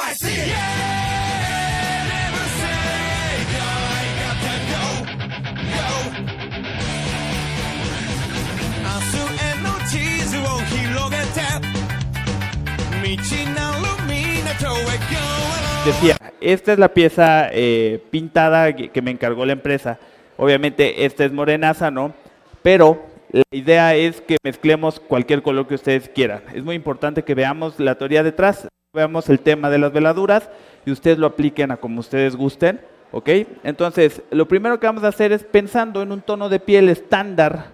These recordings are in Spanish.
I see it. Yeah, never say no. I gotta go, go. 明日への地図を広げて道なる港へ go. Decía, esta es la pieza pintada que me encargó la empresa. Obviamente esta es morenaza, ¿no? Pero la idea es que mezclemos cualquier color que ustedes quieran. Es muy importante que veamos la teoría detrás, veamos el tema de las veladuras y ustedes lo apliquen a como ustedes gusten, ¿ok? Entonces, lo primero que vamos a hacer es pensando en un tono de piel estándar.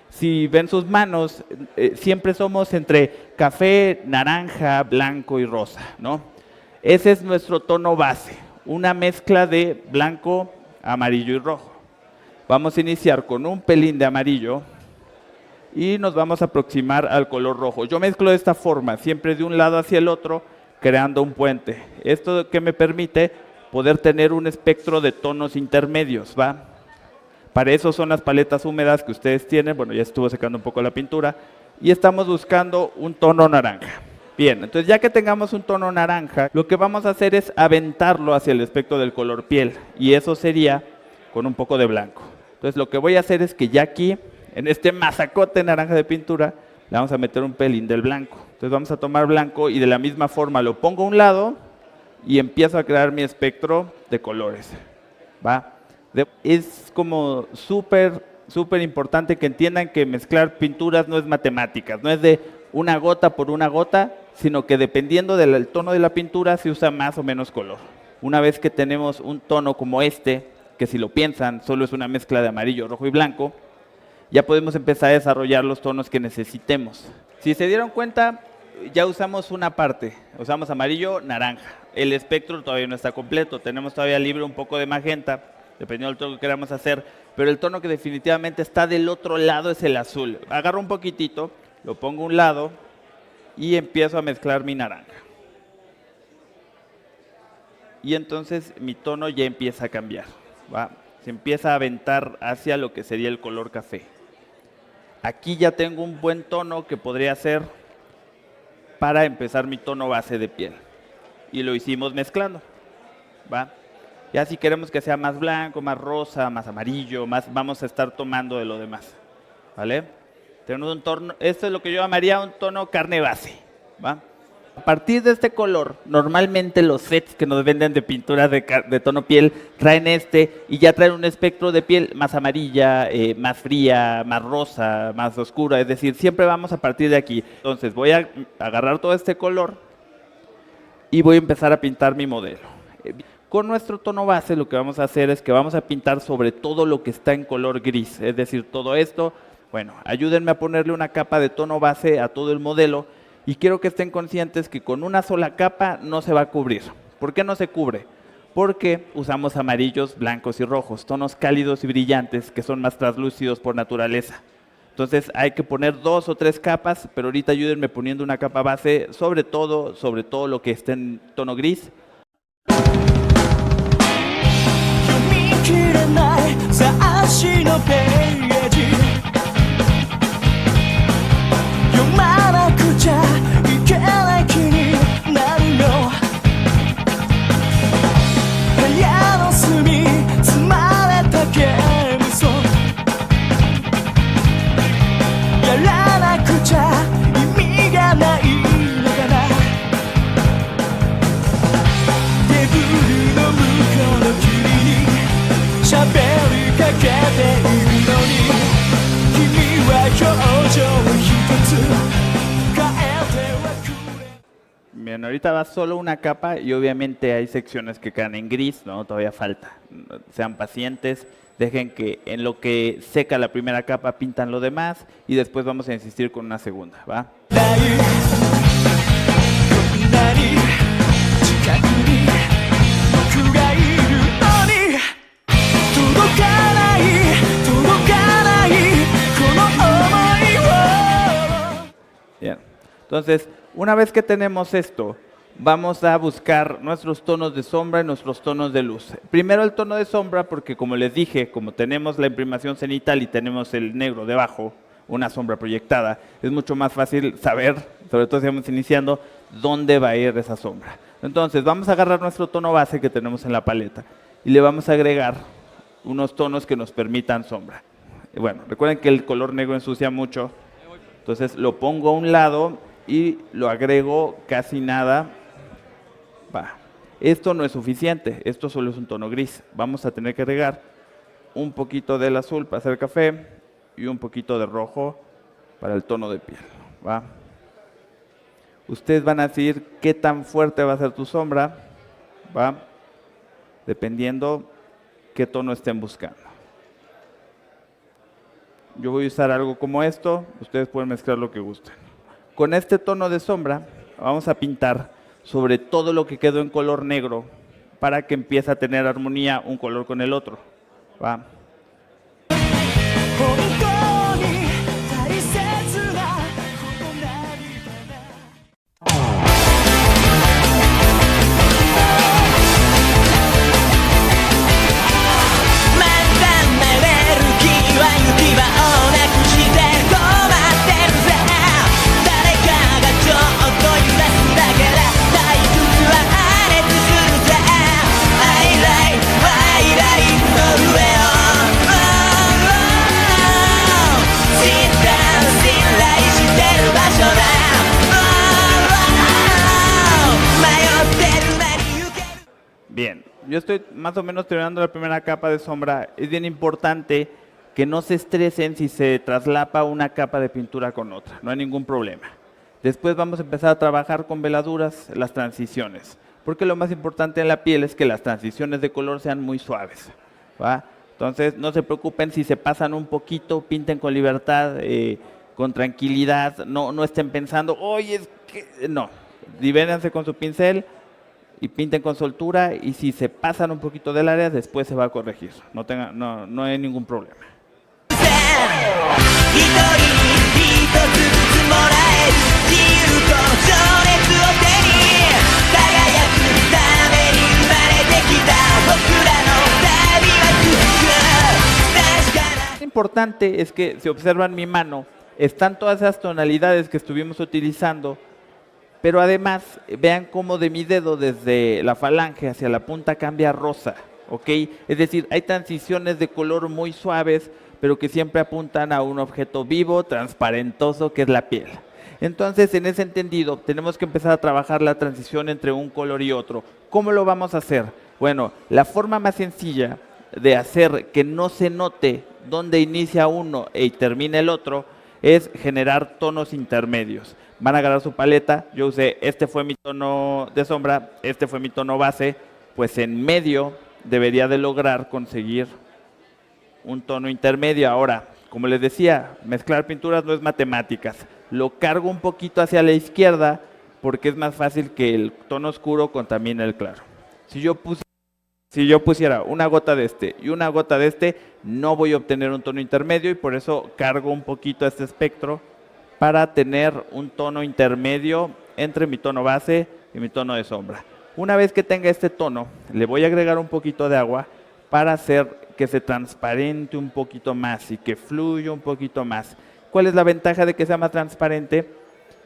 Si ven sus manos, siempre somos entre café, naranja, blanco y rosa, ¿no? Ese es nuestro tono base, una mezcla de blanco, amarillo y rojo. Vamos a iniciar con un pelín de amarillo y nos vamos a aproximar al color rojo. Yo mezclo de esta forma, siempre de un lado hacia el otro, creando un puente. Esto que me permite poder tener un espectro de tonos intermedios, ¿va? Para eso son las paletas húmedas que ustedes tienen. Bueno, ya estuvo secando un poco la pintura. Y estamos buscando un tono naranja. Bien, entonces ya que tengamos un tono naranja, lo que vamos a hacer es aventarlo hacia el espectro del color piel. Y eso sería con un poco de blanco. Entonces lo que voy a hacer es que ya aquí, en este mazacote naranja de pintura, le vamos a meter un pelín del blanco. Entonces vamos a tomar blanco y de la misma forma lo pongo a un lado y empiezo a crear mi espectro de colores. ¿Va? Es como súper importante que entiendan que mezclar pinturas no es matemáticas, no es de una gota por una gota, sino que dependiendo del tono de la pintura se usa más o menos color. Una vez que tenemos un tono como este, que si lo piensan solo es una mezcla de amarillo, rojo y blanco, ya podemos empezar a desarrollar los tonos que necesitemos. Si se dieron cuenta, ya usamos una parte, usamos amarillo, naranja. El espectro todavía no está completo, tenemos todavía libre un poco de magenta, dependiendo del tono que queramos hacer, pero el tono que definitivamente está del otro lado es el azul. Agarro un poquitito, lo pongo a un lado y empiezo a mezclar mi naranja. Y entonces mi tono ya empieza a cambiar, ¿va? Se empieza a aventar hacia lo que sería el color café. Aquí ya tengo un buen tono que podría ser para empezar mi tono base de piel. Y lo hicimos mezclando, ¿va? Ya si queremos que sea más blanco, más rosa, más amarillo, vamos a estar tomando de lo demás, ¿vale? Tenemos un tono, esto es lo que yo llamaría un tono carne base, ¿va? A partir de este color, normalmente los sets que nos venden de pinturas de tono piel traen este y ya traen un espectro de piel más amarilla, más fría, más rosa, más oscura, es decir, siempre vamos a partir de aquí. Entonces voy a agarrar todo este color y voy a empezar a pintar mi modelo. Con nuestro tono base lo que vamos a hacer es que vamos a pintar sobre todo lo que está en color gris, es decir, todo esto. Bueno, ayúdenme a ponerle una capa de tono base a todo el modelo y quiero que estén conscientes que con una sola capa no se va a cubrir. ¿Por qué no se cubre? Porque usamos amarillos, blancos y rojos, tonos cálidos y brillantes que son más translúcidos por naturaleza. Entonces hay que poner 2 o 3 capas, pero ahorita ayúdenme poniendo una capa base sobre todo lo que esté en tono gris. Bien, ahorita va solo una capa y obviamente hay secciones que quedan en gris, ¿no? Todavía falta. Sean pacientes, dejen que en lo que seca la primera capa pintan lo demás y después vamos a insistir con una segunda, ¿va? Bien, entonces, una vez que tenemos esto, vamos a buscar nuestros tonos de sombra y nuestros tonos de luz. Primero el tono de sombra, porque como les dije, como tenemos la imprimación cenital y tenemos el negro debajo, una sombra proyectada, es mucho más fácil saber, sobre todo si vamos iniciando, dónde va a ir esa sombra. Entonces vamos a agarrar nuestro tono base que tenemos en la paleta y le vamos a agregar unos tonos que nos permitan sombra. Y bueno, recuerden que el color negro ensucia mucho, entonces lo pongo a un lado y lo agrego casi nada. Va. Esto no es suficiente, esto solo es un tono gris. Vamos a tener que agregar un poquito del azul para hacer café y un poquito de rojo para el tono de piel. ¿Va? Ustedes van a decir qué tan fuerte va a ser tu sombra, ¿va? Dependiendo qué tono estén buscando. Yo voy a usar algo como esto, ustedes pueden mezclar lo que gusten. Con este tono de sombra vamos a pintar sobre todo lo que quedó en color negro para que empiece a tener armonía un color con el otro. ¿Va? 本当に大切なこと何かな まだめれる君は行き場をなくして困ってるぜ誰かがちょっと揺らすだけで退屈は破裂するぜハイライトハイライトの上を信頼してる場所だ迷ってる間に行ける Bien, yo estoy más o menos terminando la primera capa de sombra. Es bien importante que no se estresen si se traslapa una capa de pintura con otra, no hay ningún problema. Después vamos a empezar a trabajar con veladuras las transiciones, porque lo más importante en la piel es que las transiciones de color sean muy suaves, ¿va? Entonces no se preocupen si se pasan un poquito, pinten con libertad, con tranquilidad, no estén pensando, oye, es que... No, libérense con su pincel y pinten con soltura, y si se pasan un poquito del área, después se va a corregir. No hay ningún problema. 一人に一つずつもらえる自由と情熱を手に輝くために生まれてきた僕らの旅は続く確かな Lo importante es que si observan mi mano, están todas esas tonalidades que estuvimos utilizando, pero además vean cómo de mi dedo desde la falange hacia la punta cambia a rosa, ¿ok? Es decir, hay transiciones de color muy suaves, pero que siempre apuntan a un objeto vivo, transparentoso, que es la piel. Entonces, en ese entendido, tenemos que empezar a trabajar la transición entre un color y otro. ¿Cómo lo vamos a hacer? Bueno, la forma más sencilla de hacer que no se note dónde inicia uno y termina el otro es generar tonos intermedios. Van a agarrar su paleta, yo usé, este fue mi tono de sombra, este fue mi tono base, pues en medio debería de lograr conseguir un tono intermedio. Ahora, como les decía, mezclar pinturas no es matemáticas. Lo cargo un poquito hacia la izquierda porque es más fácil que el tono oscuro contamine el claro. Si yo pusiera una gota de este y una gota de este, no voy a obtener un tono intermedio, y por eso cargo un poquito este espectro para tener un tono intermedio entre mi tono base y mi tono de sombra. Una vez que tenga este tono, le voy a agregar un poquito de agua para hacer que se transparente un poquito más y que fluya un poquito más. ¿Cuál es la ventaja de que sea más transparente?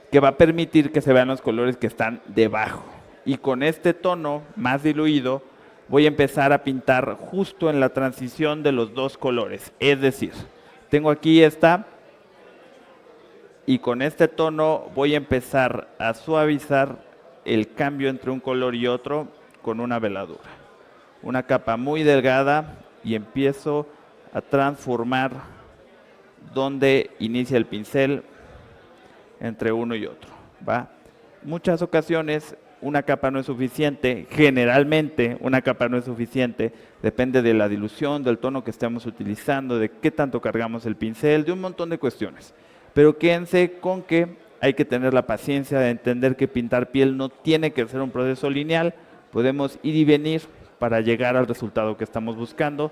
Que va a permitir que se vean los colores que están debajo. Y con este tono más diluido, voy a empezar a pintar justo en la transición de los dos colores. Es decir, tengo aquí esta, y con este tono voy a empezar a suavizar el cambio entre un color y otro con una veladura. Una capa muy delgada, y empiezo a transformar donde inicia el pincel entre uno y otro, ¿va? Muchas ocasiones una capa no es suficiente, generalmente una capa no es suficiente, depende de la dilución, del tono que estemos utilizando, de qué tanto cargamos el pincel, de un montón de cuestiones. Pero quédense con que hay que tener la paciencia de entender que pintar piel no tiene que ser un proceso lineal, podemos ir y venir para llegar al resultado que estamos buscando,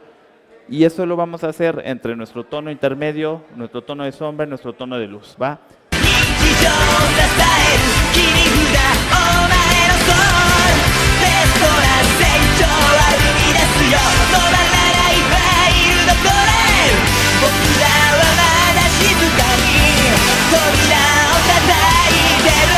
y eso lo vamos a hacer entre nuestro tono intermedio, nuestro tono de sombra y nuestro tono de luz, ¿va? 日常を支える切り札お前のソウルベストな成長は生み出すよ止まらないファイルのトレイル僕らはまだ静かに扉を叩いてる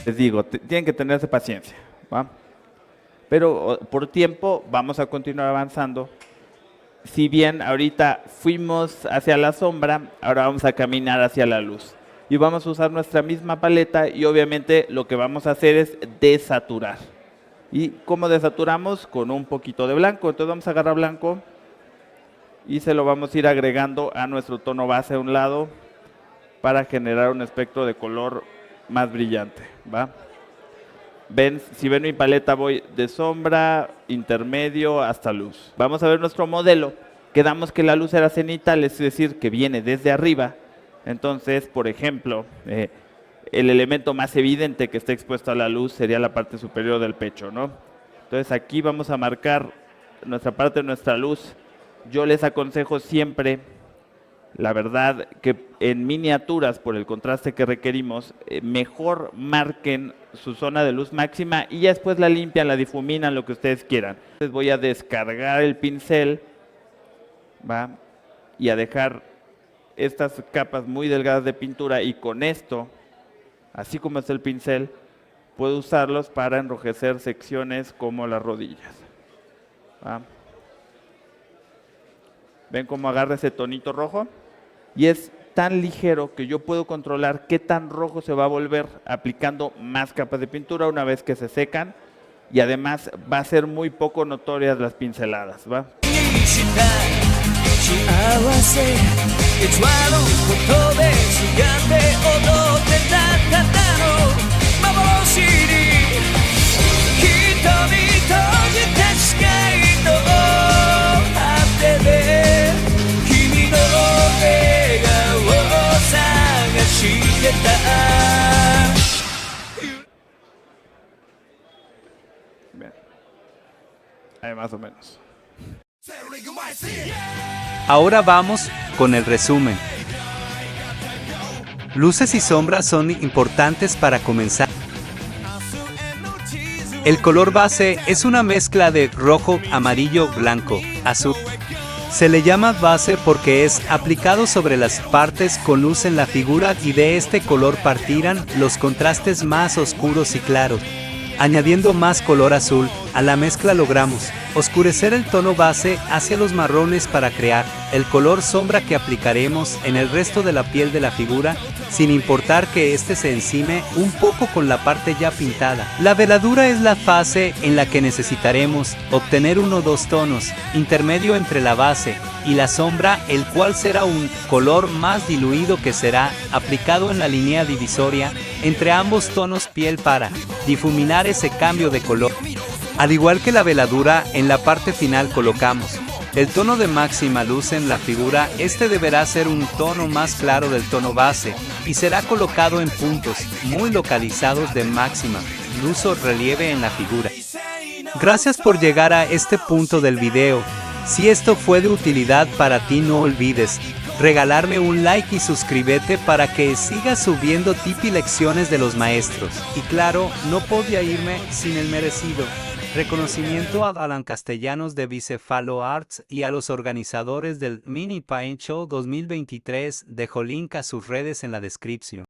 Les digo, tienen que tenerse paciencia, ¿va? Pero por tiempo vamos a continuar avanzando. Si bien ahorita fuimos hacia la sombra, ahora vamos a caminar hacia la luz. Y vamos a usar nuestra misma paleta y obviamente lo que vamos a hacer es desaturar. ¿Y cómo desaturamos? Con un poquito de blanco. Entonces vamos a agarrar blanco y se lo vamos a ir agregando a nuestro tono base a un lado para generar un espectro de color más brillante, ¿va? Ven, si ven mi paleta voy de sombra, intermedio hasta luz. Vamos a ver nuestro modelo. Quedamos que la luz era cenital, es decir, que viene desde arriba. Entonces, por ejemplo, el elemento más evidente que está expuesto a la luz sería la parte superior del pecho, ¿no? Entonces aquí vamos a marcar nuestra parte de nuestra luz. Yo les aconsejo siempre, la verdad, que en miniaturas, por el contraste que requerimos, mejor marquen su zona de luz máxima y ya después la limpian, la difuminan, lo que ustedes quieran. Entonces voy a descargar el pincel, ¿va? Y a dejar estas capas muy delgadas de pintura y con esto, así como es el pincel, puedo usarlos para enrojecer secciones como las rodillas, ¿va? ¿Ven cómo agarra ese tonito rojo? Y es tan ligero que yo puedo controlar qué tan rojo se va a volver aplicando más capas de pintura una vez que se secan. Y además va a ser muy poco notorias las pinceladas, ¿va? 幸せ偽ることでしがって踊ってたただの幻に瞳閉じた視界の果てで君の笑顔を探してた Bien. Ahí más o menos. Ahora vamos con el resumen. Luces y sombras son importantes para comenzar. El color base es una mezcla de rojo, amarillo, blanco, azul. Se le llama base porque es aplicado sobre las partes con luz en la figura y de este color partirán los contrastes más oscuros y claros. Añadiendo más color azul, a la mezcla logramos oscurecer el tono base hacia los marrones para crear el color sombra que aplicaremos en el resto de la piel de la figura, sin importar que este se encime un poco con la parte ya pintada. La veladura es la fase en la que necesitaremos obtener uno o dos tonos, intermedio entre la base y la sombra, el cual será un color más diluido que será aplicado en la línea divisoria entre ambos tonos piel para difuminar ese cambio de color. Al igual que la veladura, en la parte final colocamos el tono de máxima luz en la figura. Este deberá ser un tono más claro del tono base y será colocado en puntos muy localizados de máxima luz o relieve en la figura. Gracias por llegar a este punto del video. Si esto fue de utilidad para ti, no olvides regalarme un like y suscríbete para que sigas subiendo tip y lecciones de los maestros. Y claro, no podía irme sin el merecido reconocimiento a Alan Castellanos de Bicefalo Arts y a los organizadores del Mini Paint Show 2023. Dejo link a sus redes en la descripción.